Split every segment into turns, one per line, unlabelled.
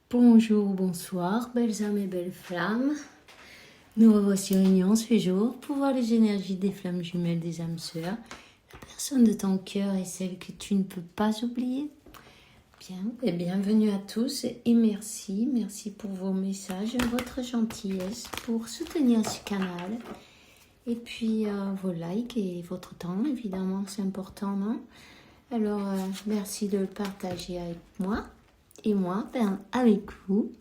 Bonjour, bonsoir, belles âmes et belles flammes. Nous revoici réunis ce jour pour voir les énergies des flammes jumelles des âmes sœurs, la personne de ton cœur et celle que tu ne peux pas oublier. Bien, et bienvenue à tous et merci pour vos messages, votre gentillesse pour soutenir ce canal. Et puis vos likes et votre temps, évidemment, c'est important, non? Alors, merci de le partager avec moi. Et moi, avec vous.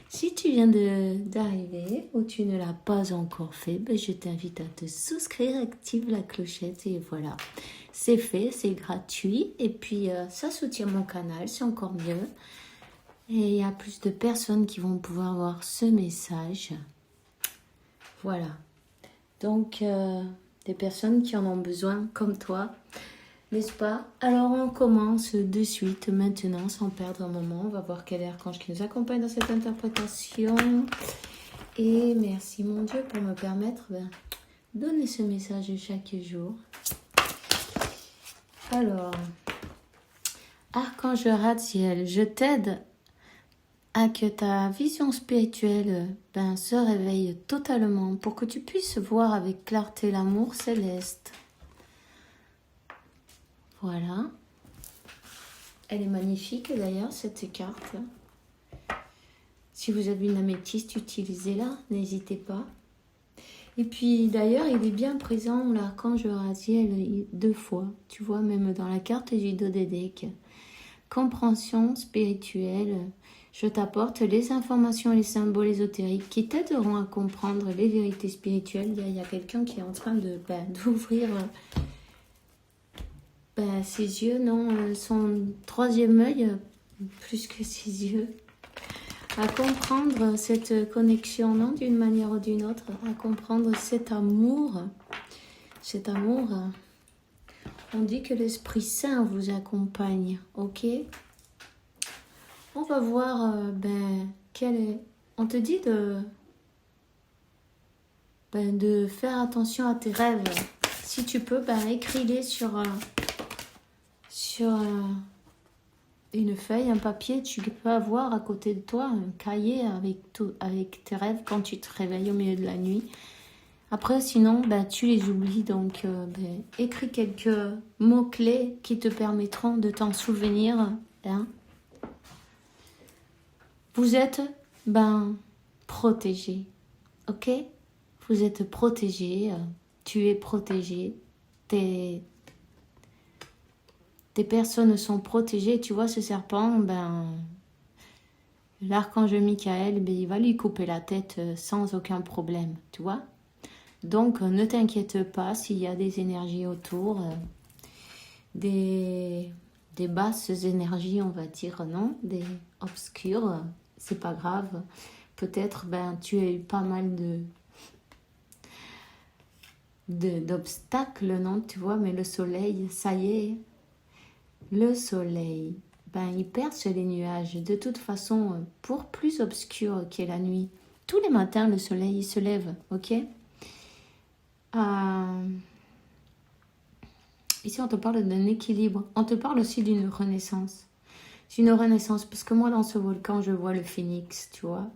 Si tu viens d'arriver ou tu ne l'as pas encore fait, je t'invite à te souscrire, active la clochette et voilà. C'est fait, c'est gratuit et puis ça soutient mon canal, c'est encore mieux. Et il y a plus de personnes qui vont pouvoir voir ce message. Voilà. Donc, des personnes qui en ont besoin comme toi. N'est-ce pas? Alors on commence de suite maintenant sans perdre un moment. On va voir quel archange qui nous accompagne dans cette interprétation. Et merci mon Dieu pour me permettre de donner ce message chaque jour. Alors, archange Ratziel, je t'aide à que ta vision spirituelle se réveille totalement pour que tu puisses voir avec clarté l'amour céleste. Voilà. Elle est magnifique d'ailleurs cette carte. Si vous avez une améthyste, utilisez-la, n'hésitez pas. Et puis d'ailleurs, il est bien présent l'archange Ratziel 2 fois. Tu vois, même dans la carte du Dodédek. Compréhension spirituelle. Je t'apporte les informations et les symboles ésotériques qui t'aideront à comprendre les vérités spirituelles. Il y a quelqu'un qui est en train d'ouvrir ses yeux, non, son troisième œil, plus que ses yeux, à comprendre cette connexion, non, d'une manière ou d'une autre, à comprendre cet amour. Cet amour, on dit que l'Esprit Saint vous accompagne, ok? On va voir, quel est... On te dit de faire attention à tes rêves. Si tu peux, écris-les sur une feuille, un papier. Tu peux avoir à côté de toi un cahier avec tes rêves quand tu te réveilles au milieu de la nuit. Après, sinon, tu les oublies. Donc, écris quelques mots-clés qui te permettront de t'en souvenir. Hein. Vous êtes, protégé. Ok? Vous êtes protégé. Tu es protégé. Tes personnes sont protégées. Tu vois, ce serpent, l'archange Michael, il va lui couper la tête sans aucun problème, tu vois. Donc, ne t'inquiète pas s'il y a des énergies autour, des basses énergies, on va dire, non, des obscures, c'est pas grave. Peut-être, tu as eu pas mal d'obstacles, non, tu vois, mais le soleil, ça y est. Le soleil, il perce les nuages. De toute façon, pour plus obscur qu'est la nuit, tous les matins, le soleil il se lève, ok? Ici, on te parle d'un équilibre. On te parle aussi d'une renaissance. C'est une renaissance, parce que moi, dans ce volcan, je vois le phénix, tu vois?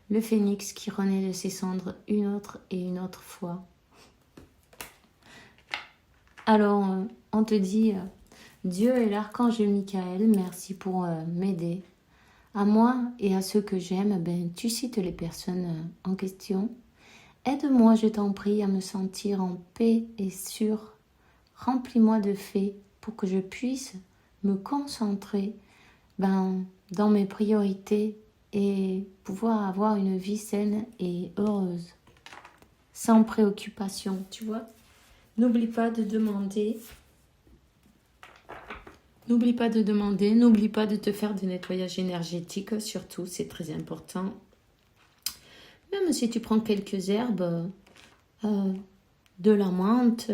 Le phénix qui renaît de ses cendres une autre et une autre fois. Alors, on te dit... Dieu et l'archange Michael, merci pour m'aider. À moi et à ceux que j'aime, tu cites les personnes en question. Aide-moi, je t'en prie, à me sentir en paix et sûre. Remplis-moi de fait pour que je puisse me concentrer dans mes priorités et pouvoir avoir une vie saine et heureuse. Sans préoccupation, tu vois. N'oublie pas de demander... N'oublie pas de demander, n'oublie pas de te faire des nettoyages énergétiques, surtout, c'est très important. Même si tu prends quelques herbes, de la menthe,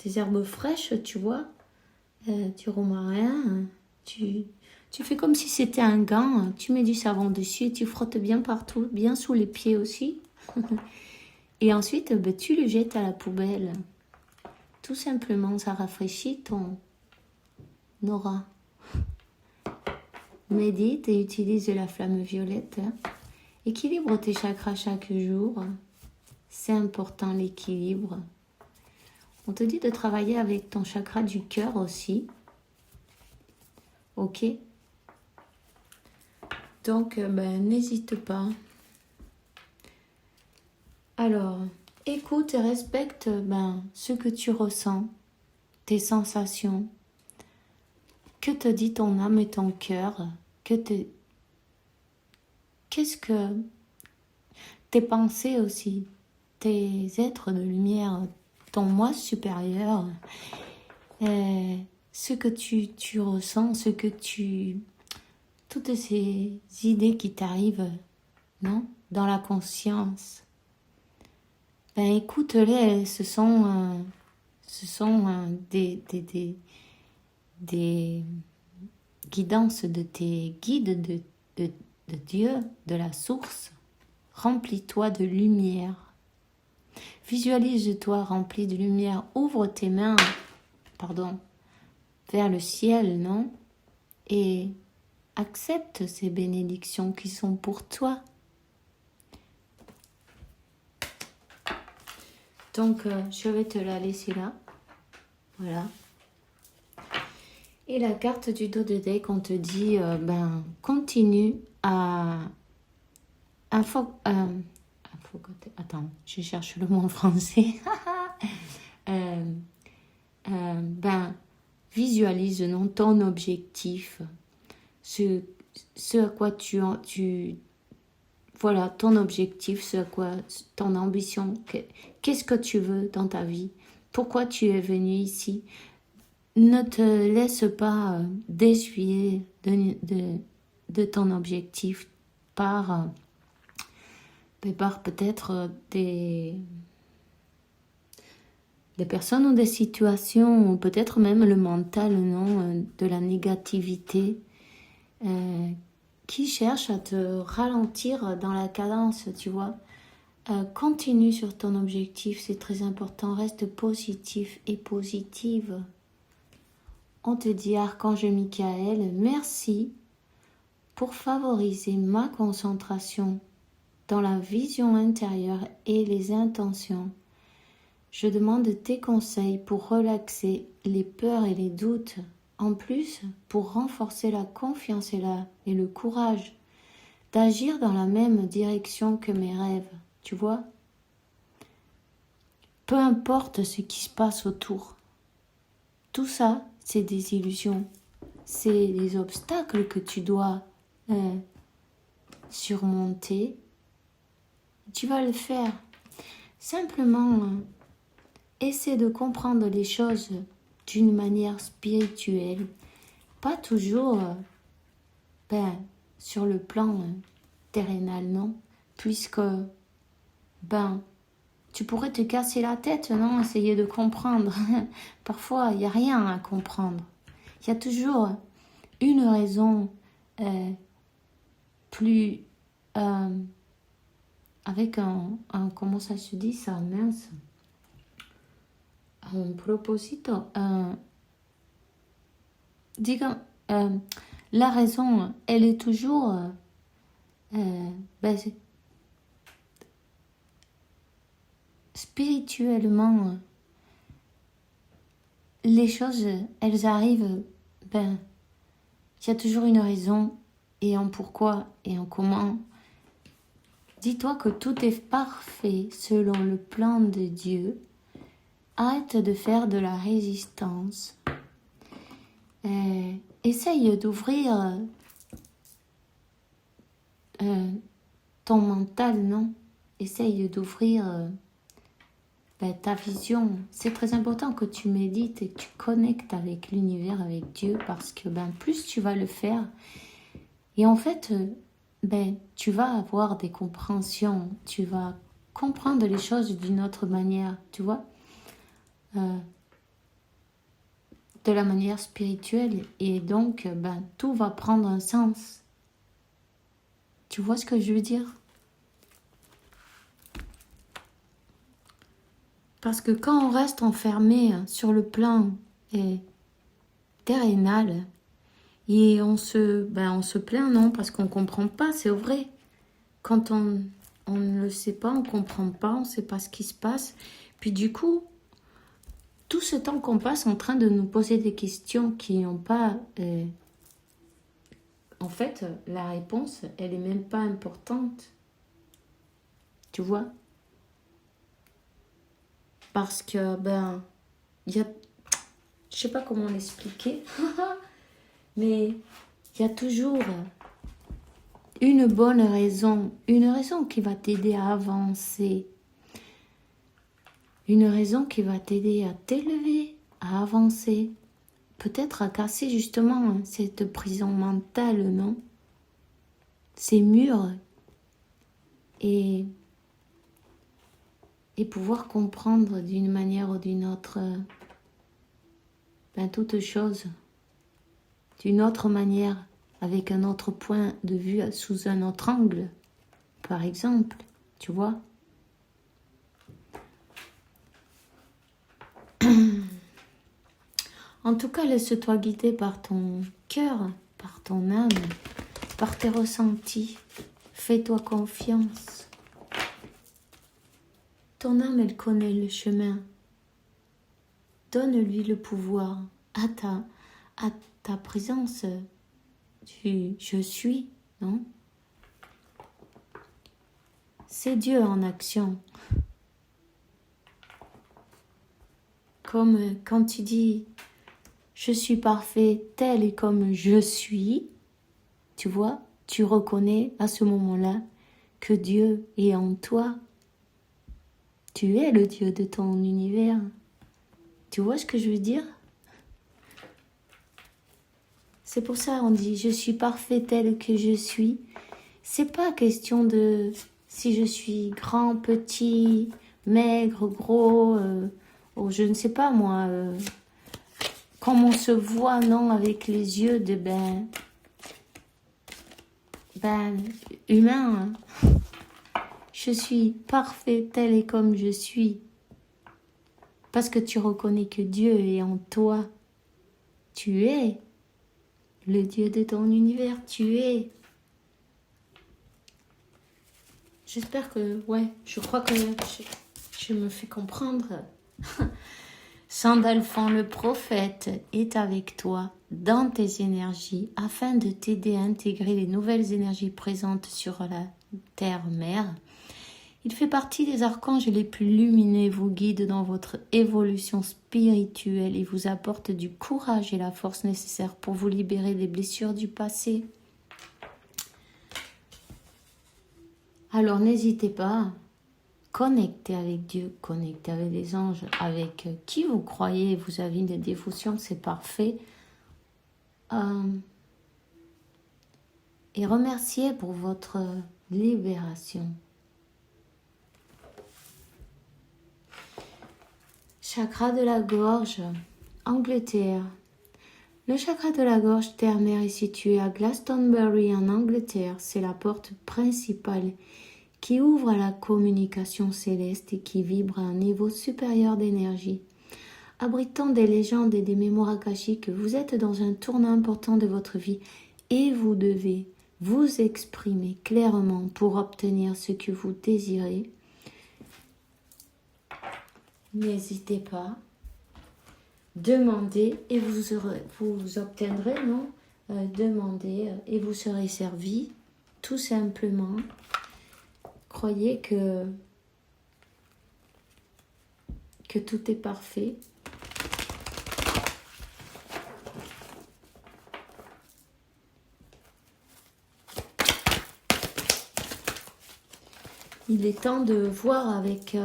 des herbes fraîches, tu vois, du romarin, tu fais comme si c'était un gant, tu mets du savon dessus et tu frottes bien partout, bien sous les pieds aussi. Et ensuite, tu le jettes à la poubelle. Tout simplement, ça rafraîchit ton... Nora. médite et utilise la flamme violette. Équilibre tes chakras chaque jour. C'est important l'équilibre. On te dit de travailler avec ton chakra du cœur aussi. Ok? Donc, n'hésite pas. Alors, écoute et respecte ce que tu ressens, tes sensations. Que te dit ton âme et ton cœur? Qu'est-ce que tes pensées aussi, tes êtres de lumière, ton moi supérieur, ce que tu ressens, toutes ces idées qui t'arrivent, non, dans la conscience. Écoute-les, ce sont des guidances de tes guides de Dieu, de la source. Remplis-toi de lumière. Visualise-toi rempli de lumière. Ouvre tes mains, vers le ciel, non? Et accepte ces bénédictions qui sont pour toi. Donc, je vais te la laisser là. Voilà. Et la carte du dos de deck, on te dit, continue attends, je cherche le mot en français. Visualise non ton objectif, ce à quoi voilà, ton objectif, ce à quoi ton ambition, qu'est-ce que tu veux dans ta vie, pourquoi tu es venu ici. Ne te laisse pas désuer de ton objectif par peut-être des personnes ou des situations, ou peut-être même le mental, non, de la négativité qui cherche à te ralentir dans la cadence, tu vois. Continue sur ton objectif, c'est très important, reste positif et positive. On te dit, Archange Michael, merci pour favoriser ma concentration dans la vision intérieure et les intentions. Je demande tes conseils pour relaxer les peurs et les doutes. En plus, pour renforcer la confiance et le courage d'agir dans la même direction que mes rêves. Tu vois? Peu importe ce qui se passe autour. Tout ça, c'est des illusions. C'est des obstacles que tu dois surmonter. Tu vas le faire. Simplement, essaie de comprendre les choses d'une manière spirituelle. Pas toujours sur le plan terrénal, non? Puisque, tu pourrais te casser la tête, non? Essayer de comprendre. Parfois, il n'y a rien à comprendre. Il y a toujours une raison plus... avec comment ça se dit ça, mince? Un proposito. La raison, elle est toujours... spirituellement, les choses, elles arrivent, il y a toujours une raison et un pourquoi et un comment. Dis-toi que tout est parfait selon le plan de Dieu. Arrête de faire de la résistance. Essaye d'ouvrir ton mental, non? Essaye d'ouvrir ta vision. C'est très important que tu médites et que tu connectes avec l'univers, avec Dieu, parce que plus tu vas le faire, et en fait, tu vas avoir des compréhensions, tu vas comprendre les choses d'une autre manière, tu vois, de la manière spirituelle, et donc tout va prendre un sens. Tu vois ce que je veux dire? Parce que quand on reste enfermé sur le plan terrénal, Et on se plaint, non, parce qu'on ne comprend pas, c'est vrai. Quand on ne le sait pas, on ne comprend pas, on ne sait pas ce qui se passe. Puis du coup, tout ce temps qu'on passe en train de nous poser des questions qui n'ont pas... en fait, la réponse, elle n'est même pas importante. Tu vois? Parce que, il y a... Je sais pas comment l'expliquer, mais il y a toujours une bonne raison, une raison qui va t'aider à avancer, une raison qui va t'aider à t'élever, à avancer, peut-être à casser justement cette prison mentale, non? Ces murs et pouvoir comprendre d'une manière ou d'une autre toute chose d'une autre manière, avec un autre point de vue sous un autre angle, par exemple, tu vois. En tout cas, laisse-toi guider par ton cœur, par ton âme, par tes ressentis. Fais-toi confiance. Ton âme, elle connaît le chemin. Donne-lui le pouvoir à ta présence du je suis, non? C'est Dieu en action. Comme quand tu dis je suis parfait tel et comme je suis, tu vois, tu reconnais à ce moment-là que Dieu est en toi. Tu es le Dieu de ton univers. Tu vois ce que je veux dire? C'est pour ça on dit je suis parfait tel que je suis. C'est pas question de si je suis grand, petit, maigre, gros, ou je ne sais pas moi, comme on se voit, non, avec les yeux de humain. Je suis parfait tel et comme je suis. Parce que tu reconnais que Dieu est en toi. Tu es le Dieu de ton univers. Tu es. J'espère que... Ouais, je crois que je me fais comprendre. Sandalphon le prophète est avec toi dans tes énergies afin de t'aider à intégrer les nouvelles énergies présentes sur la terre-mère. Il fait partie des archanges les plus lumineux et vous guide dans votre évolution spirituelle et vous apporte du courage et la force nécessaire pour vous libérer des blessures du passé. Alors n'hésitez pas, connectez avec Dieu, connectez avec les anges, avec qui vous croyez, vous avez une dévotion, c'est parfait. Et remerciez pour votre libération. Chakra de la gorge, Angleterre. Le chakra de la gorge terre-mère est situé à Glastonbury en Angleterre. C'est la porte principale qui ouvre à la communication céleste et qui vibre à un niveau supérieur d'énergie. Abritant des légendes et des mémoires akashiques, vous êtes dans un tournant important de votre vie et vous devez vous exprimer clairement pour obtenir ce que vous désirez. N'hésitez pas, demandez et vous obtiendrez, non? Demandez et vous serez servi, tout simplement. Croyez que tout est parfait. Il est temps de voir avec...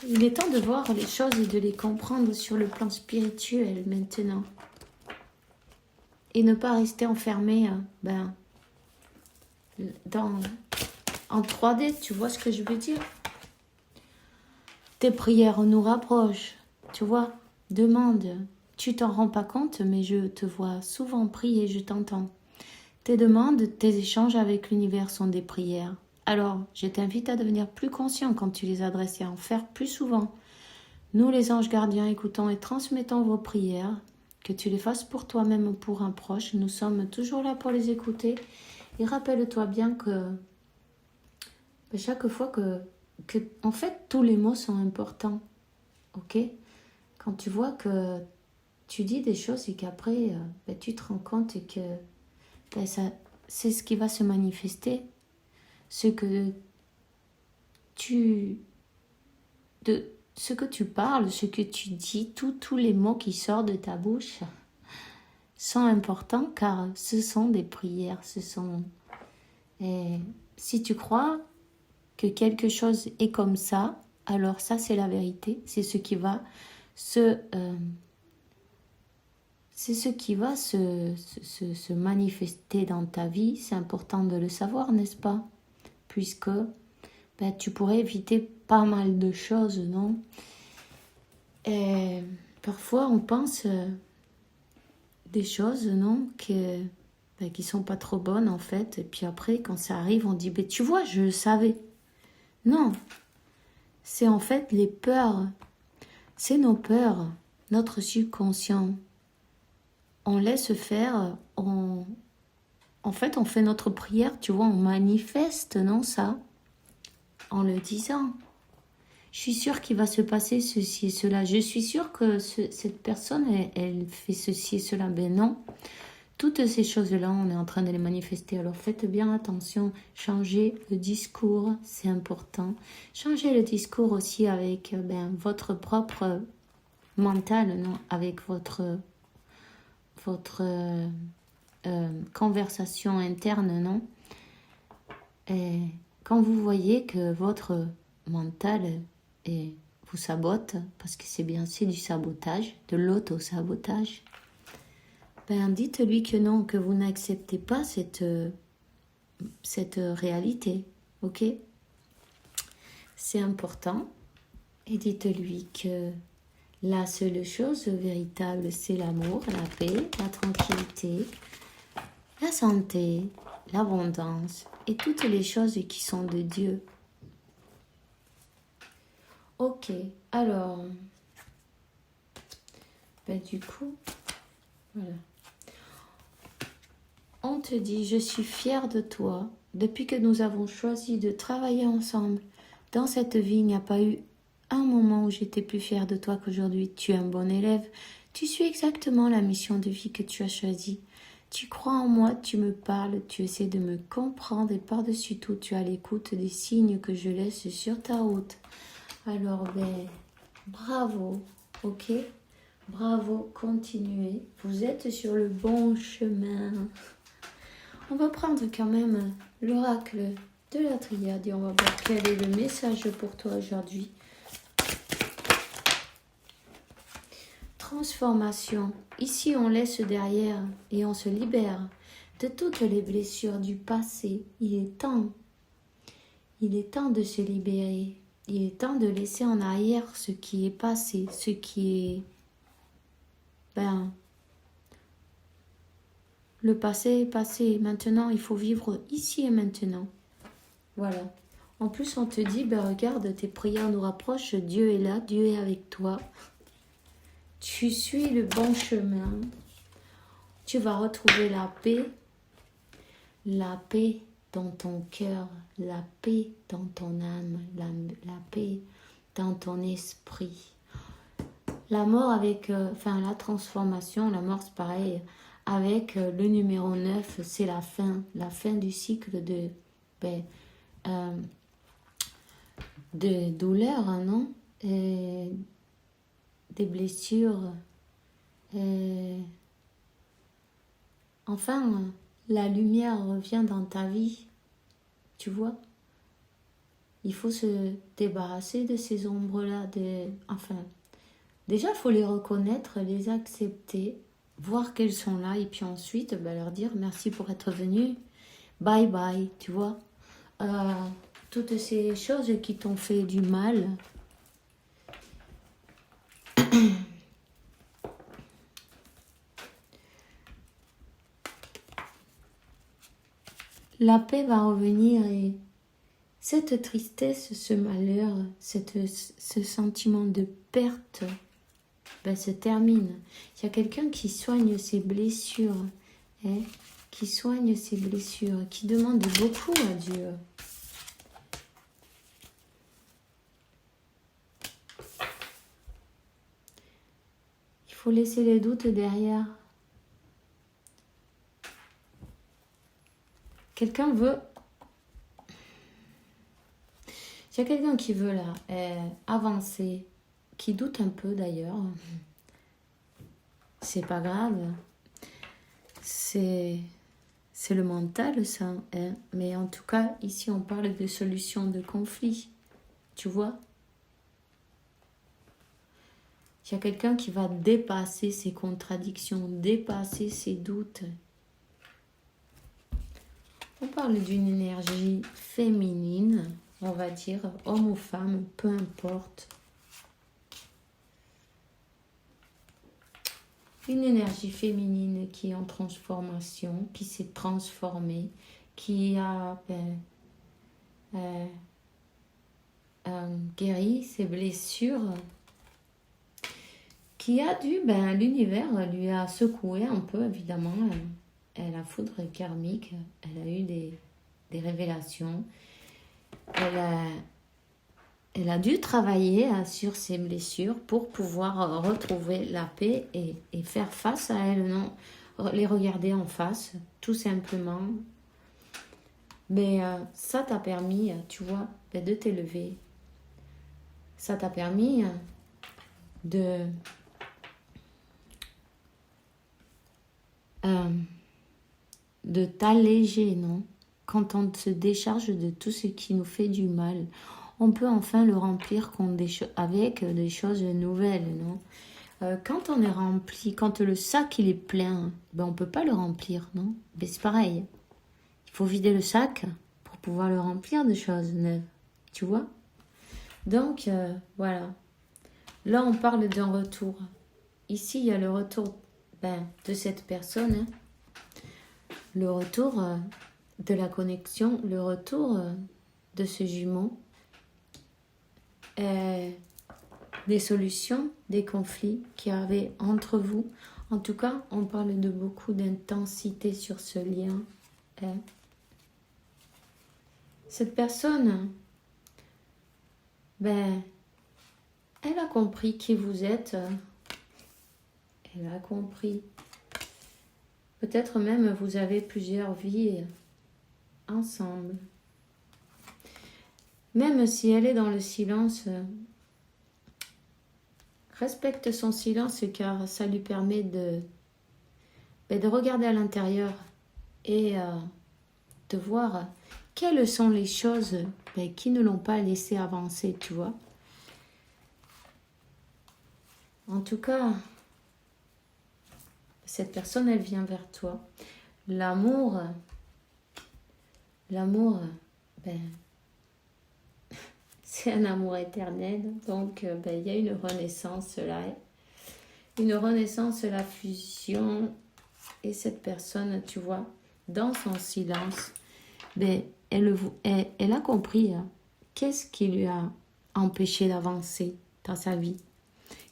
il est temps de voir les choses et de les comprendre sur le plan spirituel maintenant. Et ne pas rester enfermé en 3D, tu vois ce que je veux dire? Tes prières nous rapprochent, tu vois? Demande, tu t'en rends pas compte, mais je te vois souvent prier, je t'entends. Tes demandes, tes échanges avec l'univers sont des prières. Alors, je t'invite à devenir plus conscient quand tu les adresses et à en faire plus souvent. Nous, les anges gardiens, écoutons et transmettons vos prières que tu les fasses pour toi-même ou pour un proche. Nous sommes toujours là pour les écouter. Et rappelle-toi bien que chaque fois en fait, tous les mots sont importants. Ok? Quand tu vois que tu dis des choses et qu'après, tu te rends compte que c'est ce qui va se manifester. Ce que tu parles, ce que tu dis, tous les mots qui sortent de ta bouche sont importants car ce sont des prières. Et si tu crois que quelque chose est comme ça, alors ça c'est la vérité, c'est ce qui va se manifester dans ta vie. C'est important de le savoir, n'est-ce pas? Puisque tu pourrais éviter pas mal de choses, non? Et parfois on pense des choses, non, qui sont pas trop bonnes en fait, et puis après quand ça arrive on dit tu vois, je le savais. Non, c'est en fait les peurs, c'est nos peurs, notre subconscient. On laisse faire, en fait on fait notre prière, tu vois, on manifeste, non, ça, en le disant. Je suis sûre qu'il va se passer ceci et cela. Je suis sûre que cette personne, elle fait ceci et cela. Ben non. Toutes ces choses-là, on est en train de les manifester. Alors faites bien attention. Changez le discours, c'est important. Changez le discours aussi avec votre propre mental, non, avec votre conversation interne, non. Et quand vous voyez que votre mental vous sabote, parce que c'est du sabotage, de l'auto-sabotage, dites-lui que non, que vous n'acceptez pas cette réalité, ok? C'est important. Et dites-lui que la seule chose véritable, c'est l'amour, la paix, la tranquillité, la santé, l'abondance et toutes les choses qui sont de Dieu. Ok, alors, du coup, voilà. On te dit, je suis fière de toi. Depuis que nous avons choisi de travailler ensemble, dans cette vie, il n'y a pas eu un moment où j'étais plus fière de toi qu'aujourd'hui. Tu es un bon élève. Tu suis exactement la mission de vie que tu as choisie. Tu crois en moi, tu me parles, tu essaies de me comprendre et par-dessus tout, tu as l'écoute des signes que je laisse sur ta route. Alors, bravo, ok? Bravo, continuez. Vous êtes sur le bon chemin. On va prendre quand même l'oracle de la triade et on va voir quel est le message pour toi aujourd'hui. Transformation. Ici, on laisse derrière et on se libère de toutes les blessures du passé. Il est temps de se libérer. Il est temps de laisser en arrière ce qui est passé, ce qui est... le passé est passé. Maintenant, il faut vivre ici et maintenant. Voilà. En plus, on te dit, regarde, tes prières nous rapprochent. Dieu est là, Dieu est avec toi. Tu suis le bon chemin. Tu vas retrouver la paix dans ton cœur, la paix dans ton âme, la paix dans ton esprit. La mort avec, la transformation, la mort c'est pareil, avec le numéro 9, c'est la fin du cycle de douleur, hein, non? Et des blessures. Enfin, la lumière revient dans ta vie, tu vois. Il faut se débarrasser de ces ombres-là. Déjà, il faut les reconnaître, les accepter, voir qu'elles sont là et puis ensuite leur dire merci pour être venu. Bye bye, tu vois. Toutes ces choses qui t'ont fait du mal. La paix va revenir et cette tristesse, ce malheur, ce sentiment de perte ben, se termine. Il y a quelqu'un qui soigne ses blessures, hein, qui soigne ses blessures, qui demande beaucoup à Dieu. Il faut laisser les doutes derrière. Quelqu'un veut... Il y a quelqu'un qui veut là avancer, qui doute un peu d'ailleurs. C'est pas grave. C'est le mental ça. Hein. Mais en tout cas, ici on parle de solution de conflit. Tu vois? Il y a quelqu'un qui va dépasser ses contradictions, dépasser ses doutes. On parle d'une énergie féminine, on va dire, homme ou femme, peu importe. Une énergie féminine qui est en transformation, qui s'est transformée, qui a guéri ses blessures, qui a dû, l'univers lui a secoué un peu, évidemment. Elle a foudre karmique, elle a eu des révélations. Elle a dû travailler sur ses blessures pour pouvoir retrouver la paix et faire face à elles, non, les regarder en face, tout simplement. Mais ça t'a permis, tu vois, de t'élever. Ça t'a permis de t'alléger, non? Quand on se décharge de tout ce qui nous fait du mal, on peut enfin le remplir avec des choses nouvelles, non? Quand on est rempli, quand le sac il est plein, on ne peut pas le remplir, non? Mais c'est pareil. Il faut vider le sac pour pouvoir le remplir de choses neuves, tu vois? Donc, voilà. Là, on parle d'un retour. Ici, il y a le retour de cette personne, hein. Le retour de la connexion, le retour de ce jumeau, des solutions, des conflits qu'il y avait entre vous. En tout cas, on parle de beaucoup d'intensité sur ce lien. Cette personne, elle a compris qui vous êtes. Elle a compris. Peut-être même vous avez plusieurs vies ensemble. Même si elle est dans le silence, respecte son silence car ça lui permet de regarder à l'intérieur et de voir quelles sont les choses qui ne l'ont pas laissé avancer, tu vois. En tout cas, cette personne, elle vient vers toi. L'amour, c'est un amour éternel. Donc, il y a une renaissance là. Une renaissance, la fusion. Et cette personne, tu vois, dans son silence, elle a compris qu'est-ce qui lui a empêché d'avancer dans sa vie.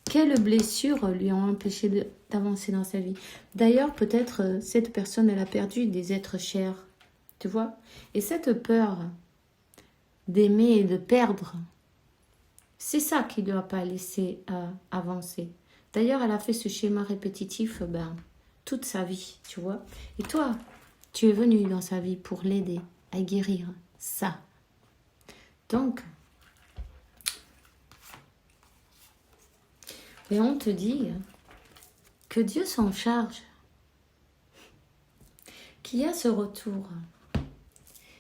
Quelles blessures lui ont empêché d'avancer dans sa vie. D'ailleurs, peut-être cette personne, elle a perdu des êtres chers, tu vois. Et cette peur d'aimer et de perdre, c'est ça qui ne lui a pas laissé avancer. D'ailleurs, elle a fait ce schéma répétitif toute sa vie, tu vois. Et toi, tu es venu dans sa vie pour l'aider à guérir ça. Donc, et on te dit que Dieu s'en charge, qu'il y a ce retour,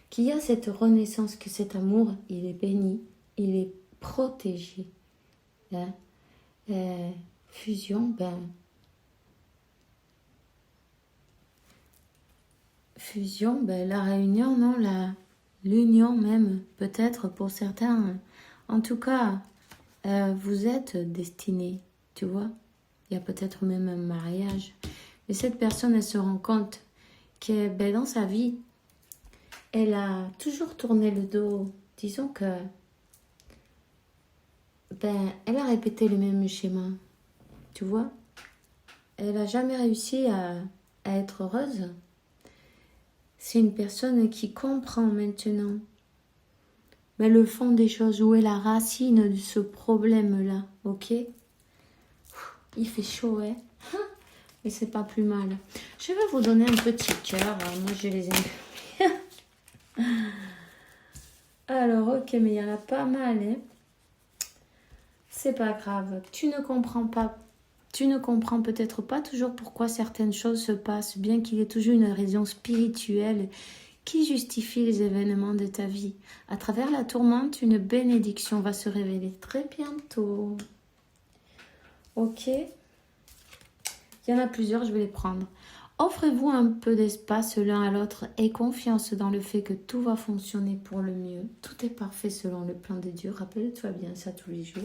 qu'il y a cette renaissance, que cet amour, il est béni, il est protégé. Hein? Fusion, fusion, la réunion, non, l'union même, peut-être pour certains. En tout cas, vous êtes destinés, tu vois. Il y a peut-être même un mariage. Mais cette personne, elle se rend compte que dans sa vie, elle a toujours tourné le dos. Disons que elle a répété le même schéma. tu vois. Elle n'a jamais réussi à être heureuse. C'est une personne qui comprend maintenant. Mais le fond des choses, où est la racine de ce problème-là, ok? Il fait chaud, hein? Et c'est pas plus mal. Je vais vous donner un petit cœur. Moi, je les aime. Alors, ok, mais il y en a pas mal, hein? C'est pas grave. Tu ne comprends pas. Tu ne comprends peut-être pas toujours pourquoi certaines choses se passent, bien qu'il y ait toujours une raison spirituelle qui justifie les événements de ta vie. À travers la tourmente, une bénédiction va se révéler très bientôt. Ok? Il y en a plusieurs, je vais les prendre. Offrez-vous un peu d'espace l'un à l'autre et confiance dans le fait que tout va fonctionner pour le mieux. Tout est parfait selon le plan de Dieu. Rappelle-toi bien ça tous les jours.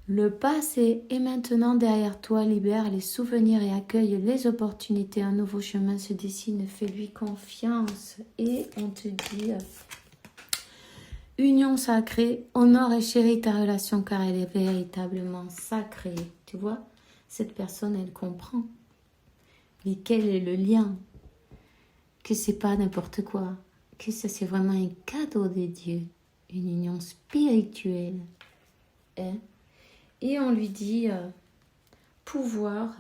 Le passé est maintenant derrière toi, libère les souvenirs et accueille les opportunités. Un nouveau chemin se dessine, fais-lui confiance. Et on te dit, union sacrée, honore et chéris ta relation car elle est véritablement sacrée. Tu vois, cette personne, elle comprend. Mais quel est le lien? Que c'est pas n'importe quoi. Que ça, c'est vraiment un cadeau de Dieu. Une union spirituelle. Hein? Et on lui dit, pouvoir,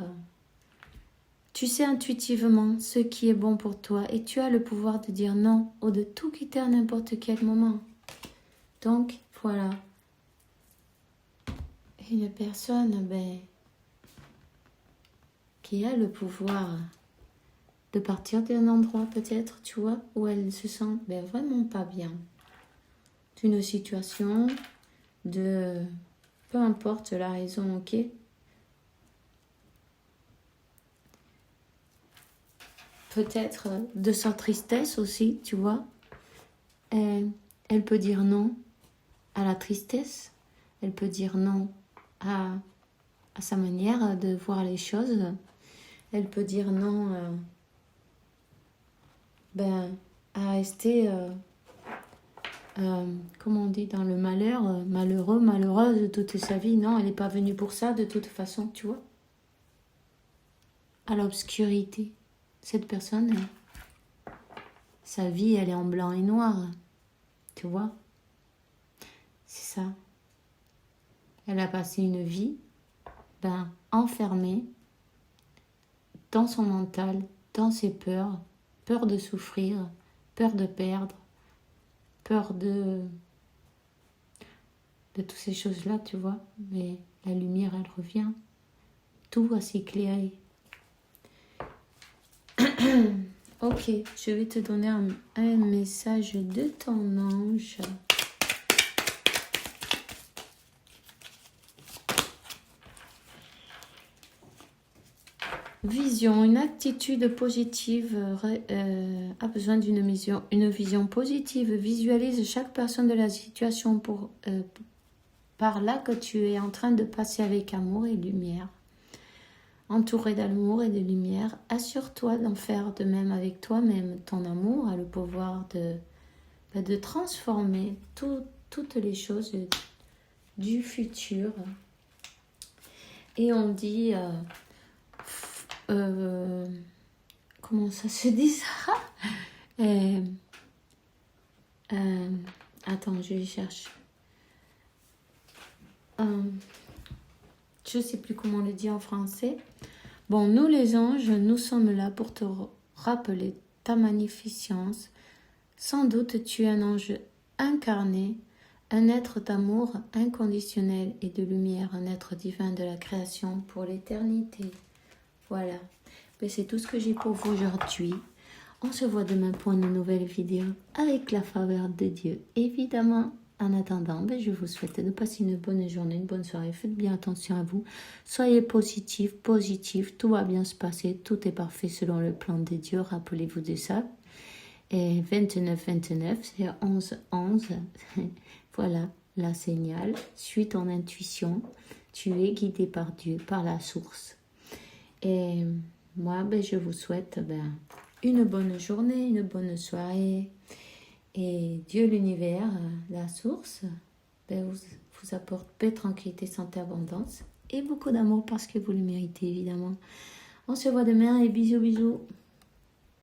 tu sais intuitivement ce qui est bon pour toi et tu as le pouvoir de dire non ou de tout quitter à n'importe quel moment. Donc, voilà. Une personne qui a le pouvoir de partir d'un endroit peut-être, tu vois, où elle se sent vraiment pas bien. D'une situation, de... peu importe la raison, ok? Peut-être de sa tristesse aussi, tu vois. Elle peut dire non à la tristesse. Elle peut dire non à sa manière de voir les choses. Elle peut dire non à rester, comment on dit, dans le malheur, malheureux, malheureuse toute sa vie. Non, elle n'est pas venue pour ça de toute façon, tu vois. À l'obscurité. Cette personne, sa vie, elle est en blanc et noir. Tu vois? C'est ça. Elle a passé une vie enfermée dans son mental, dans ses peurs, peur de souffrir, peur de perdre, peur de toutes ces choses-là, tu vois. Mais la lumière, elle revient. Tout va s'éclairer. Ok, je vais te donner un message de ton ange. Vision, une attitude positive a besoin d'une vision. Une vision positive visualise chaque personne de la situation par là que tu es en train de passer avec amour et lumière. Entouré d'amour et de lumière, assure-toi d'en faire de même avec toi-même. Ton amour a le pouvoir de transformer toutes les choses du futur. Et on dit... comment ça se dit ça? Attends, je cherche. Je ne sais plus comment on le dit en français. Bon, nous les anges, nous sommes là pour te rappeler ta magnificence. Sans doute tu es un ange incarné, un être d'amour inconditionnel et de lumière, un être divin de la création pour l'éternité. Voilà, c'est tout ce que j'ai pour vous aujourd'hui. On se voit demain pour une nouvelle vidéo avec la faveur de Dieu. Évidemment, en attendant, je vous souhaite de passer une bonne journée, une bonne soirée. Faites bien attention à vous. Soyez positif, tout va bien se passer. Tout est parfait selon le plan de Dieu. Rappelez-vous de ça. Et 29-29, c'est 11-11. Voilà, la signal. Suis ton intuition. Tu es guidé par Dieu, par la source. Et moi, je vous souhaite une bonne journée, une bonne soirée. Et Dieu, l'univers, la source, vous apporte paix, tranquillité, santé, abondance. et beaucoup d'amour parce que vous le méritez évidemment. On se voit demain et bisous bisous.